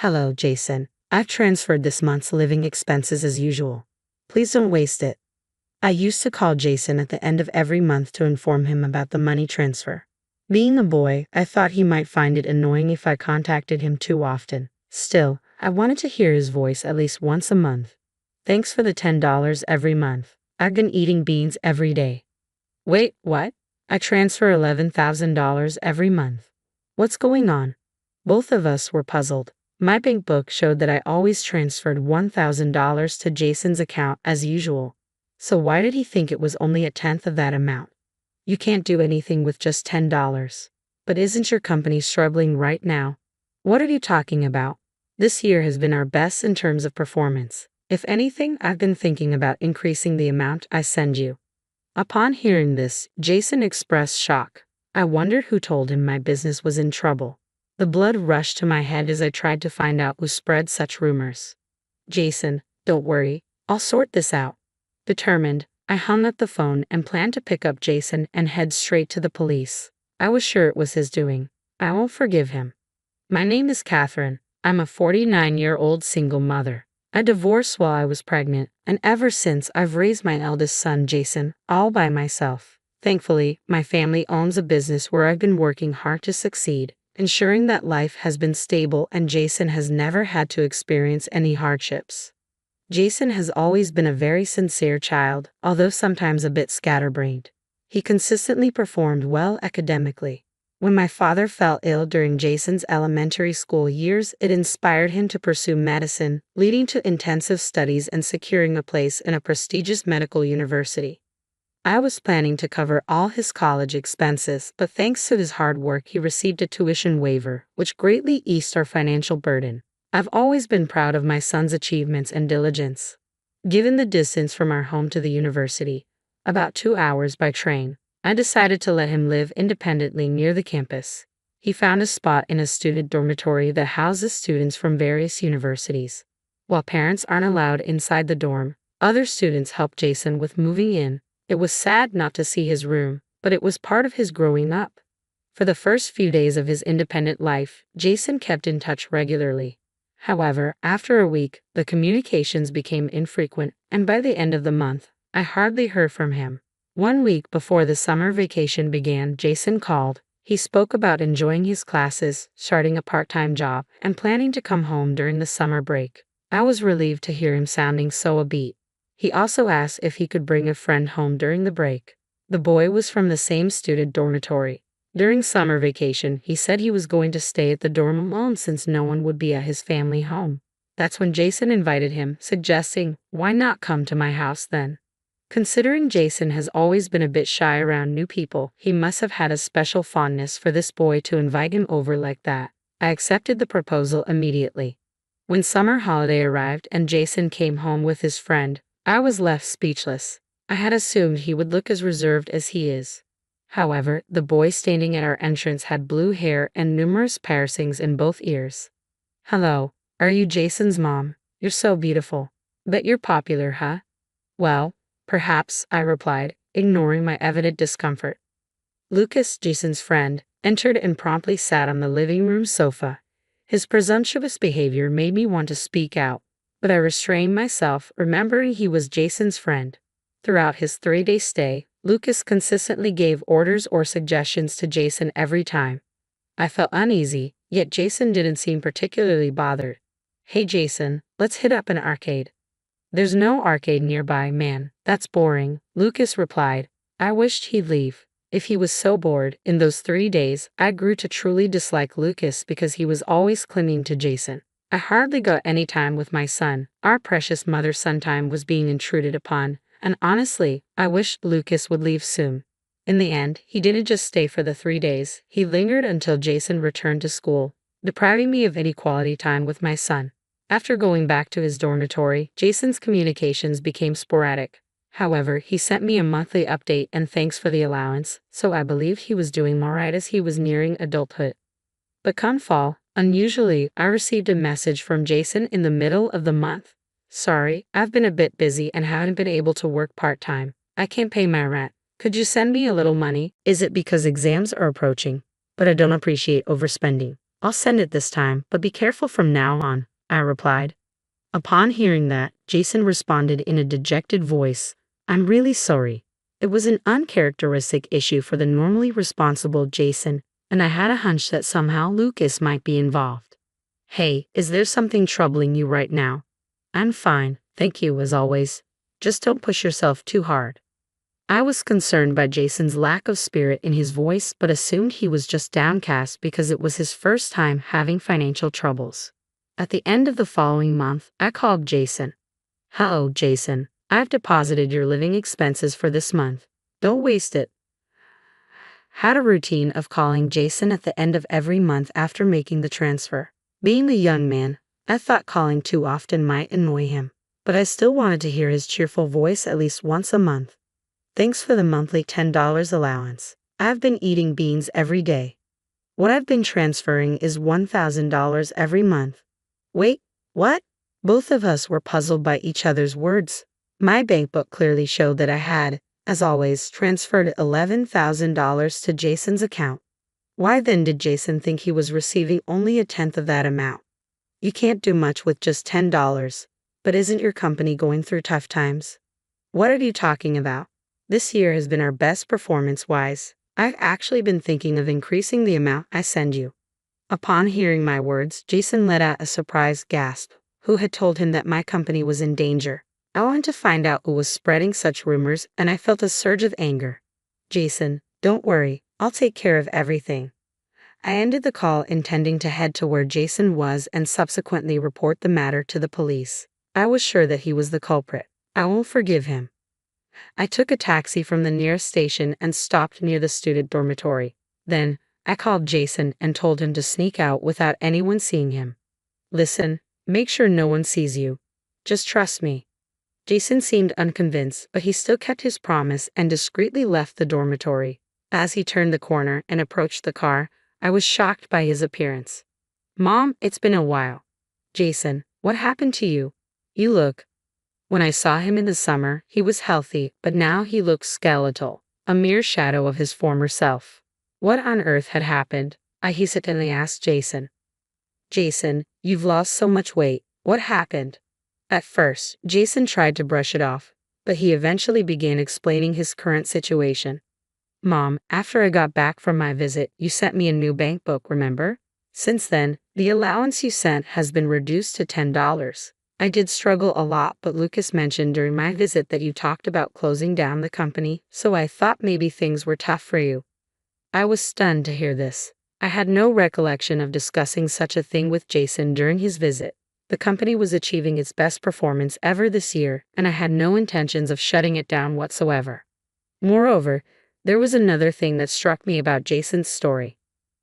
Hello, Jason. I've transferred this month's living expenses as usual. Please don't waste it. I used to call Jason at the end of every month to inform him about the money transfer. Being a boy, I thought he might find it annoying if I contacted him too often. Still, I wanted to hear his voice at least once a month. Thanks for the $10 every month. I've been eating beans every day. Wait, what? I transfer $11,000 every month. What's going on? Both of us were puzzled. My bank book showed that I always transferred $1,000 to Jason's account as usual. So why did he think it was only a tenth of that amount? You can't do anything with just $10. But isn't your company struggling right now? What are you talking about? This year has been our best in terms of performance. If anything, I've been thinking about increasing the amount I send you. Upon hearing this, Jason expressed shock. I wondered who told him my business was in trouble. The blood rushed to my head as I tried to find out who spread such rumors. Jason, don't worry, I'll sort this out. Determined, I hung up the phone and planned to pick up Jason and head straight to the police. I was sure it was his doing. I won't forgive him. My name is Catherine. I'm a 49-year-old single mother. I divorced while I was pregnant, and ever since I've raised my eldest son, Jason, all by myself. Thankfully, my family owns a business where I've been working hard to succeed, ensuring that life has been stable and Jason has never had to experience any hardships. Jason has always been a very sincere child, although sometimes a bit scatterbrained. He consistently performed well academically. When my father fell ill during Jason's elementary school years, it inspired him to pursue medicine, leading to intensive studies and securing a place in a prestigious medical university. I was planning to cover all his college expenses, but thanks to his hard work, he received a tuition waiver, which greatly eased our financial burden. I've always been proud of my son's achievements and diligence. Given the distance from our home to the university, about 2 hours by train, I decided to let him live independently near the campus. He found a spot in a student dormitory that houses students from various universities. While parents aren't allowed inside the dorm, other students help Jason with moving in. It was sad not to see his room, but it was part of his growing up. For the first few days of his independent life, Jason kept in touch regularly. However, after a week, the communications became infrequent, and by the end of the month, I hardly heard from him. 1 week before the summer vacation began, Jason called. He spoke about enjoying his classes, starting a part-time job, and planning to come home during the summer break. I was relieved to hear him sounding so upbeat. He also asked if he could bring a friend home during the break. The boy was from the same student dormitory. During summer vacation, he said he was going to stay at the dorm alone since no one would be at his family home. That's when Jason invited him, suggesting, "Why not come to my house then?" Considering Jason has always been a bit shy around new people, he must have had a special fondness for this boy to invite him over like that. I accepted the proposal immediately. When summer holiday arrived and Jason came home with his friend, I was left speechless. I had assumed he would look as reserved as he is. However, the boy standing at our entrance had blue hair and numerous piercings in both ears. "Hello, are you Jason's mom? You're so beautiful. Bet you're popular, huh?" "Well, perhaps," I replied, ignoring my evident discomfort. Lucas, Jason's friend, entered and promptly sat on the living room sofa. His presumptuous behavior made me want to speak out, but I restrained myself, remembering he was Jason's friend. Throughout his 3-day stay, Lucas consistently gave orders or suggestions to Jason every time. I felt uneasy, yet Jason didn't seem particularly bothered. "Hey Jason, let's hit up an arcade." "There's no arcade nearby, man. That's boring," Lucas replied. I wished he'd leave. If he was so bored, in those 3 days, I grew to truly dislike Lucas because he was always clinging to Jason. I hardly got any time with my son. Our precious mother-son time was being intruded upon, and honestly, I wished Lucas would leave soon. In the end, he didn't just stay for the 3 days, he lingered until Jason returned to school, depriving me of any quality time with my son. After going back to his dormitory, Jason's communications became sporadic. However, he sent me a monthly update and thanks for the allowance, so I believed he was doing alright as he was nearing adulthood. But come fall, unusually, I received a message from Jason in the middle of the month. "Sorry, I've been a bit busy and haven't been able to work part-time. I can't pay my rent. Could you send me a little money? Is it because exams are approaching? But I don't appreciate overspending. I'll send it this time, but be careful from now on, I replied. Upon hearing that, Jason responded in a dejected voice, I'm really sorry. It was an uncharacteristic issue for the normally responsible Jason, and I had a hunch that somehow Lucas might be involved. Hey, is there something troubling you right now? I'm fine, thank you as always. Just don't push yourself too hard. I was concerned by Jason's lack of spirit in his voice but assumed he was just downcast because it was his first time having financial troubles. At the end of the following month, I called Jason. Hello, Jason. I've deposited your living expenses for this month. Don't waste it. Had a routine of calling Jason at the end of every month after making the transfer. Being the young man, I thought calling too often might annoy him, but I still wanted to hear his cheerful voice at least once a month. Thanks for the monthly $10 allowance. I've been eating beans every day. What I've been transferring is $1,000 every month. Wait, what? Both of us were puzzled by each other's words. My bank book clearly showed that I had, as always, transferred $11,000 to Jason's account. Why then did Jason think he was receiving only a tenth of that amount? You can't do much with just $10, but isn't your company going through tough times? What are you talking about? This year has been our best performance-wise. I've actually been thinking of increasing the amount I send you. Upon hearing my words, Jason let out a surprised gasp. Who had told him that my company was in danger? I wanted to find out who was spreading such rumors, and I felt a surge of anger. Jason, don't worry, I'll take care of everything. I ended the call intending to head to where Jason was and subsequently report the matter to the police. I was sure that he was the culprit. I won't forgive him. I took a taxi from the nearest station and stopped near the student dormitory. Then, I called Jason and told him to sneak out without anyone seeing him. Listen, make sure no one sees you. Just trust me. Jason seemed unconvinced, but he still kept his promise and discreetly left the dormitory. As he turned the corner and approached the car, I was shocked by his appearance. Mom, it's been a while. Jason, what happened to you? You look. When I saw him in the summer, he was healthy, but now he looked skeletal, a mere shadow of his former self. What on earth had happened? I hesitantly asked Jason. Jason, you've lost so much weight. What happened? At first, Jason tried to brush it off, but he eventually began explaining his current situation. Mom, after I got back from my visit, you sent me a new bank book, remember? Since then, the allowance you sent has been reduced to $10. I did struggle a lot, but Lucas mentioned during my visit that you talked about closing down the company, so I thought maybe things were tough for you. I was stunned to hear this. I had no recollection of discussing such a thing with Jason during his visit. The company was achieving its best performance ever this year, and I had no intentions of shutting it down whatsoever. Moreover, there was another thing that struck me about Jason's story.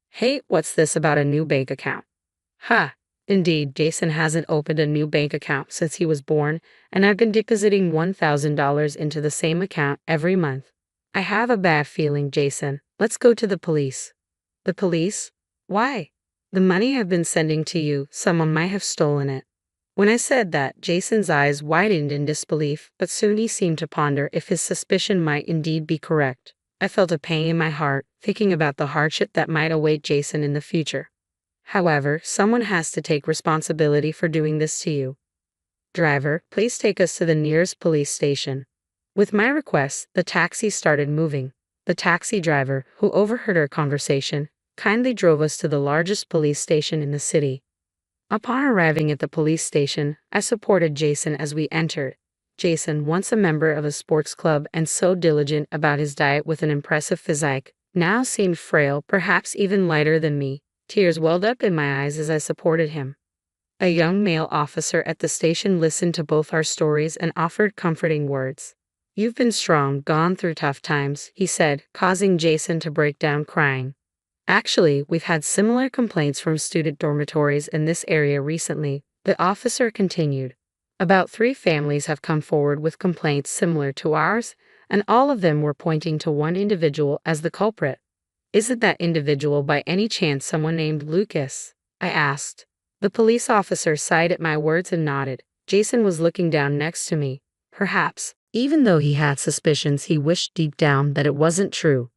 Hey, what's this about a new bank account? Ha! Indeed, Jason hasn't opened a new bank account since he was born, and I've been depositing $1,000 into the same account every month. I have a bad feeling, Jason. Let's go to the police. The police? Why? The money I've been sending to you, someone might have stolen it. When I said that, Jason's eyes widened in disbelief, but soon he seemed to ponder if his suspicion might indeed be correct. I felt a pang in my heart, thinking about the hardship that might await Jason in the future. However, someone has to take responsibility for doing this to you. Driver, please take us to the nearest police station. With my request, the taxi started moving. The taxi driver, who overheard our conversation, kindly drove us to the largest police station in the city. Upon arriving at the police station, I supported Jason as we entered. Jason, once a member of a sports club and so diligent about his diet with an impressive physique, now seemed frail, perhaps even lighter than me. Tears welled up in my eyes as I supported him. A young male officer at the station listened to both our stories and offered comforting words. You've been strong, gone through tough times, he said, causing Jason to break down crying. Actually, we've had similar complaints from student dormitories in this area recently, the officer continued. About 3 families have come forward with complaints similar to ours, and all of them were pointing to one individual as the culprit. Isn't that individual by any chance someone named Lucas? I asked. The police officer sighed at my words and nodded. Jason was looking down next to me. Perhaps, even though he had suspicions, he wished deep down that it wasn't true.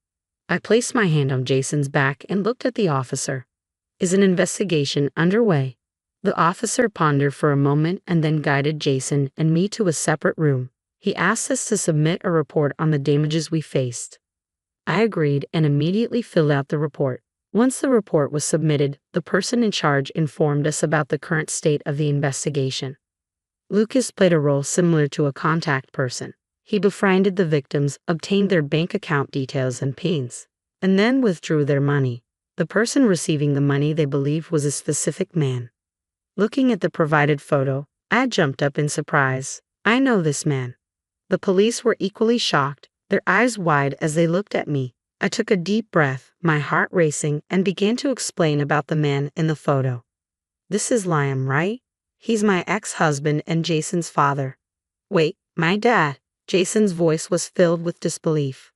I placed my hand on Jason's back and looked at the officer. Is an investigation underway? The officer pondered for a moment and then guided Jason and me to a separate room. He asked us to submit a report on the damages we faced. I agreed and immediately filled out the report. Once the report was submitted, the person in charge informed us about the current state of the investigation. Lucas played a role similar to a contact person. He befriended the victims, obtained their bank account details and pins, and then withdrew their money. The person receiving the money they believed was a specific man. Looking at the provided photo, I jumped up in surprise. I know this man. The police were equally shocked, their eyes wide as they looked at me. I took a deep breath, my heart racing, and began to explain about the man in the photo. This is Liam, right? He's my ex-husband and Jason's father. Wait, my dad? Jason's voice was filled with disbelief.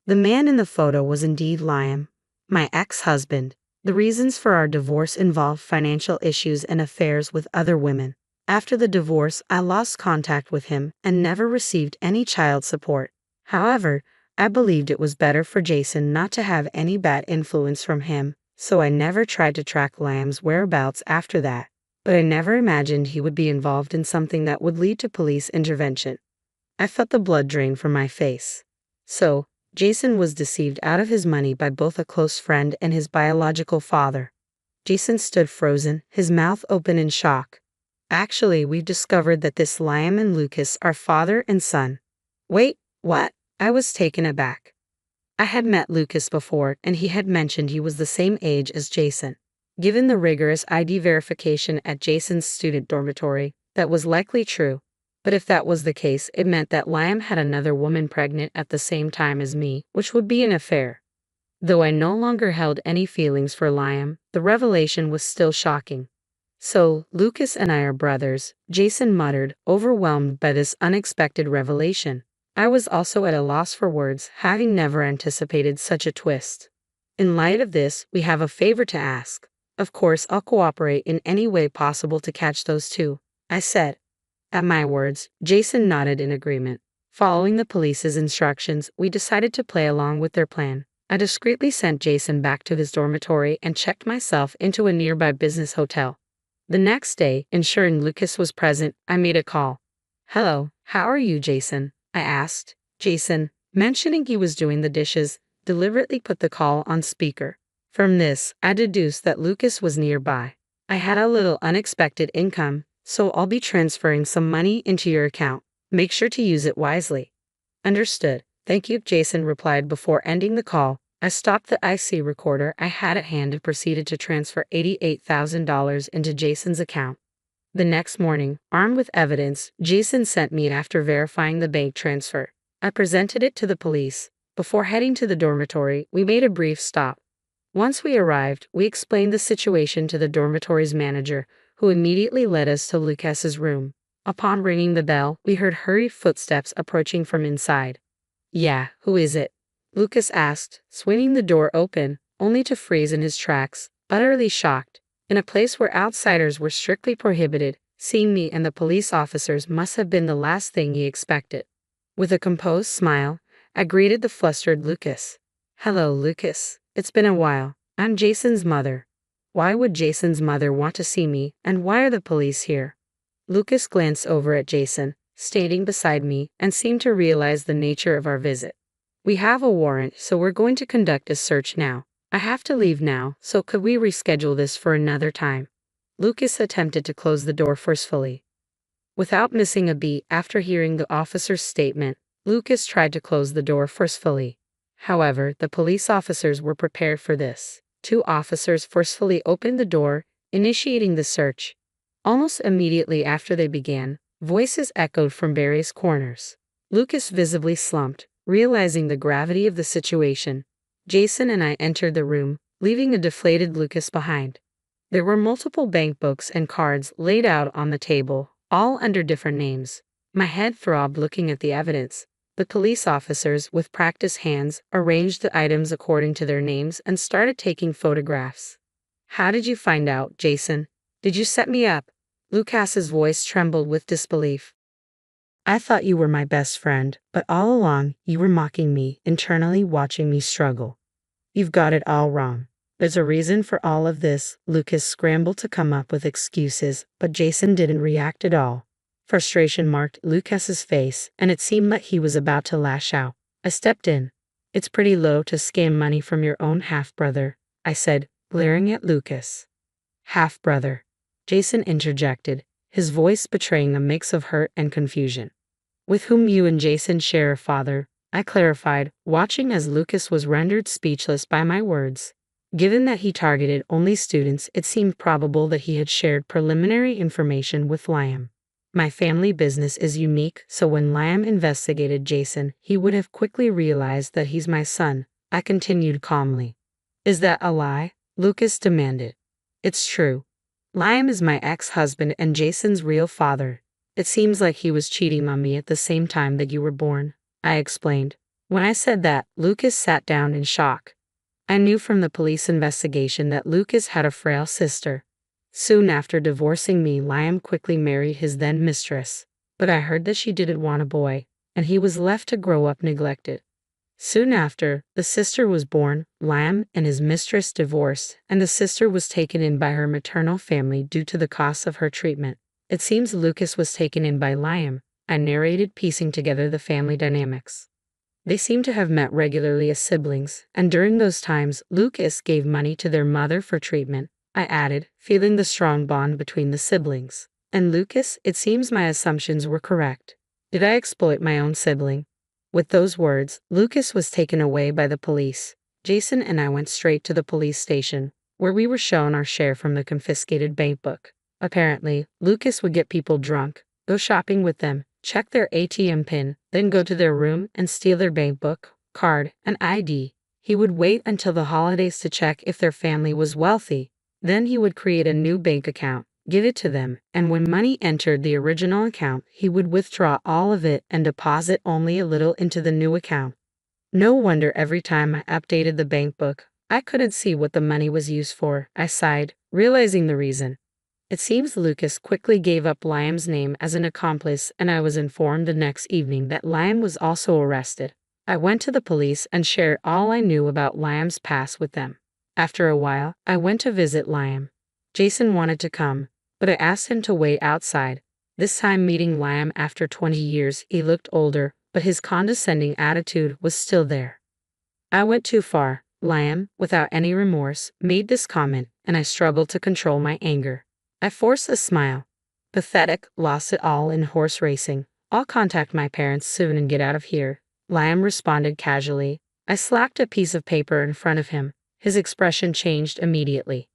The man in the photo was indeed Liam, my ex-husband. The reasons for our divorce involved financial issues and affairs with other women. After the divorce, I lost contact with him and never received any child support. However, I believed it was better for Jason not to have any bad influence from him, so I never tried to track Liam's whereabouts after that. But I never imagined he would be involved in something that would lead to police intervention. I felt the blood drain from my face. So, Jason was deceived out of his money by both a close friend and his biological father. Jason stood frozen, his mouth open in shock. Actually, we've discovered that this Liam and Lucas are father and son. Wait, what? I was taken aback. I had met Lucas before, and he had mentioned he was the same age as Jason. Given the rigorous ID verification at Jason's student dormitory, that was likely true. But if that was the case, it meant that Liam had another woman pregnant at the same time as me, which would be an affair. Though I no longer held any feelings for Liam, the revelation was still shocking. So, Lucas and I are brothers, Jason muttered, overwhelmed by this unexpected revelation. I was also at a loss for words, having never anticipated such a twist. In light of this, we have a favor to ask. Of course, I'll cooperate in any way possible to catch those two, I said. At my words, Jason nodded in agreement. Following the police's instructions, we decided to play along with their plan. I discreetly sent Jason back to his dormitory and checked myself into a nearby business hotel. The next day, ensuring Lucas was present, I made a call. Hello, how are you, Jason? I asked. Jason, mentioning he was doing the dishes, deliberately put the call on speaker. From this, I deduced that Lucas was nearby. I had a little unexpected income, so I'll be transferring some money into your account. Make sure to use it wisely. Understood. Thank you, Jason replied before ending the call. I stopped the IC recorder I had at hand and proceeded to transfer $88,000 into Jason's account. The next morning, armed with evidence, Jason sent me after verifying the bank transfer. I presented it to the police. Before heading to the dormitory, we made a brief stop. Once we arrived, we explained the situation to the dormitory's manager, who immediately led us to Lucas's room. Upon ringing the bell, we heard hurried footsteps approaching from inside. Yeah, who is it? Lucas asked, swinging the door open, only to freeze in his tracks, utterly shocked. In a place where outsiders were strictly prohibited, seeing me and the police officers must have been the last thing he expected. With a composed smile, I greeted the flustered Lucas. Hello, Lucas. It's been a while. I'm Jason's mother. Why would Jason's mother want to see me, and why are the police here? Lucas glanced over at Jason, standing beside me, and seemed to realize the nature of our visit. We have a warrant, so we're going to conduct a search now. I have to leave now, so could we reschedule this for another time? Lucas attempted to close the door forcefully. Without missing a beat after hearing the officer's statement, Lucas tried to close the door forcefully. However, the police officers were prepared for this. 2 officers forcefully opened the door, initiating the search. Almost immediately after they began, voices echoed from various corners. Lucas visibly slumped, realizing the gravity of the situation. Jason and I entered the room, leaving a deflated Lucas behind. There were multiple bank books and cards laid out on the table, all under different names. My head throbbed looking at the evidence. The police officers, with practiced hands, arranged the items according to their names and started taking photographs. How did you find out, Jason? Did you set me up? Lucas's voice trembled with disbelief. I thought you were my best friend, but all along, you were mocking me, internally watching me struggle. You've got it all wrong. There's a reason for all of this. Lucas scrambled to come up with excuses, but Jason didn't react at all. Frustration marked Lucas's face, and it seemed like he was about to lash out. I stepped in. It's pretty low to scam money from your own half-brother, I said, glaring at Lucas. Half-brother. Jason interjected, his voice betraying a mix of hurt and confusion. With whom you and Jason share a father, I clarified, watching as Lucas was rendered speechless by my words. Given that he targeted only students, it seemed probable that he had shared preliminary information with Liam. My family business is unique, so when Liam investigated Jason, he would have quickly realized that he's my son, I continued calmly. Is that a lie? Lucas demanded. It's true. Liam is my ex-husband and Jason's real father. It seems like he was cheating on me at the same time that you were born, I explained. When I said that, Lucas sat down in shock. I knew from the police investigation that Lucas had a frail sister. Soon after divorcing me, Liam quickly married his then mistress, but I heard that she didn't want a boy, and he was left to grow up neglected. Soon after, the sister was born, Liam and his mistress divorced, and the sister was taken in by her maternal family due to the cost of her treatment. It seems Lucas was taken in by Liam, I narrated, piecing together the family dynamics. They seem to have met regularly as siblings, and during those times, Lucas gave money to their mother for treatment, I added, feeling the strong bond between the siblings. And Lucas, it seems my assumptions were correct. Did I exploit my own sibling? With those words, Lucas was taken away by the police. Jason and I went straight to the police station, where we were shown our share from the confiscated bank book. Apparently, Lucas would get people drunk, go shopping with them, check their ATM pin, then go to their room and steal their bank book, card, and ID. He would wait until the holidays to check if their family was wealthy. Then he would create a new bank account, give it to them, and when money entered the original account, he would withdraw all of it and deposit only a little into the new account. No wonder every time I updated the bank book, I couldn't see what the money was used for, I sighed, realizing the reason. It seems Lucas quickly gave up Liam's name as an accomplice, and I was informed the next evening that Liam was also arrested. I went to the police and shared all I knew about Liam's past with them. After a while, I went to visit Liam. Jason wanted to come, but I asked him to wait outside. This time meeting Liam after 20 years, he looked older, but his condescending attitude was still there. I went too far. Liam, without any remorse, made this comment, and I struggled to control my anger. I forced a smile. Pathetic, lost it all in horse racing. I'll contact my parents soon and get out of here, Liam responded casually. I slapped a piece of paper in front of him. His expression changed immediately.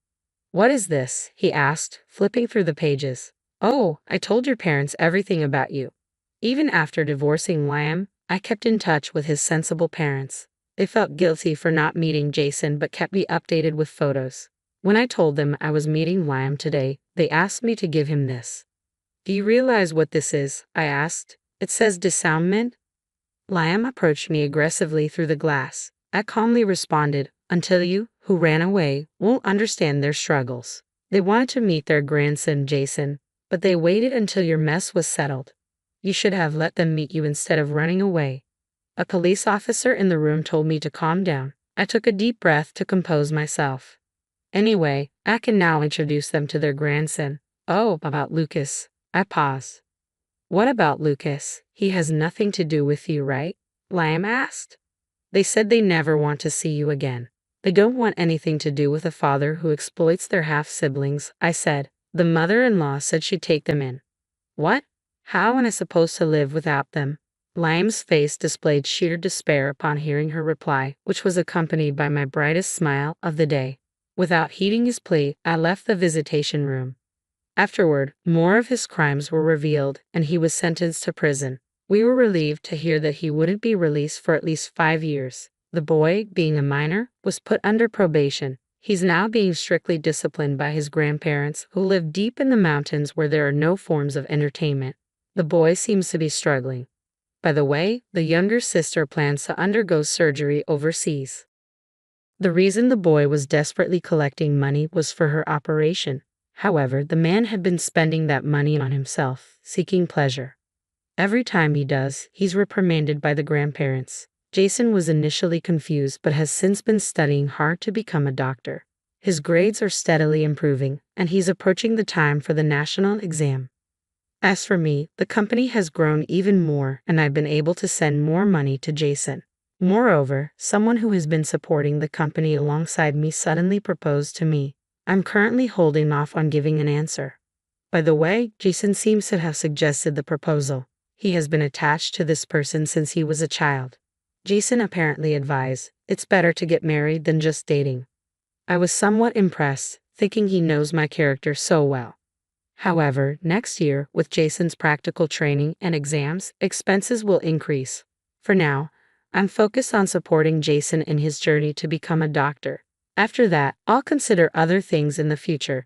What is this? He asked, flipping through the pages. Oh, I told your parents everything about you. Even after divorcing Liam, I kept in touch with his sensible parents. They felt guilty for not meeting Jason but kept me updated with photos. When I told them I was meeting Liam today, they asked me to give him this. Do you realize what this is? I asked. It says disarmament. Liam approached me aggressively through the glass. I calmly responded, until you, who ran away, won't understand their struggles. They wanted to meet their grandson Jason, but they waited until your mess was settled. You should have let them meet you instead of running away. A police officer in the room told me to calm down. I took a deep breath to compose myself. Anyway, I can now introduce them to their grandson. Oh, about Lucas. I paused. What about Lucas? He has nothing to do with you, right? Liam asked. They said they never want to see you again. They don't want anything to do with a father who exploits their half-siblings, I said. The mother-in-law said she'd take them in. What? How am I supposed to live without them? Liam's face displayed sheer despair upon hearing her reply, which was accompanied by my brightest smile of the day. Without heeding his plea, I left the visitation room. Afterward, more of his crimes were revealed, and he was sentenced to prison. We were relieved to hear that he wouldn't be released for at least 5 years. The boy, being a minor, was put under probation. He's now being strictly disciplined by his grandparents, who live deep in the mountains where there are no forms of entertainment. The boy seems to be struggling. By the way, the younger sister plans to undergo surgery overseas. The reason the boy was desperately collecting money was for her operation. However, the man had been spending that money on himself, seeking pleasure. Every time he does, he's reprimanded by the grandparents. Jason was initially confused but has since been studying hard to become a doctor. His grades are steadily improving, and he's approaching the time for the national exam. As for me, the company has grown even more, and I've been able to send more money to Jason. Moreover, someone who has been supporting the company alongside me suddenly proposed to me. I'm currently holding off on giving an answer. By the way, Jason seems to have suggested the proposal. He has been attached to this person since he was a child. Jason apparently advised, it's better to get married than just dating. I was somewhat impressed, thinking he knows my character so well. However, next year, with Jason's practical training and exams, expenses will increase. For now, I'm focused on supporting Jason in his journey to become a doctor. After that, I'll consider other things in the future.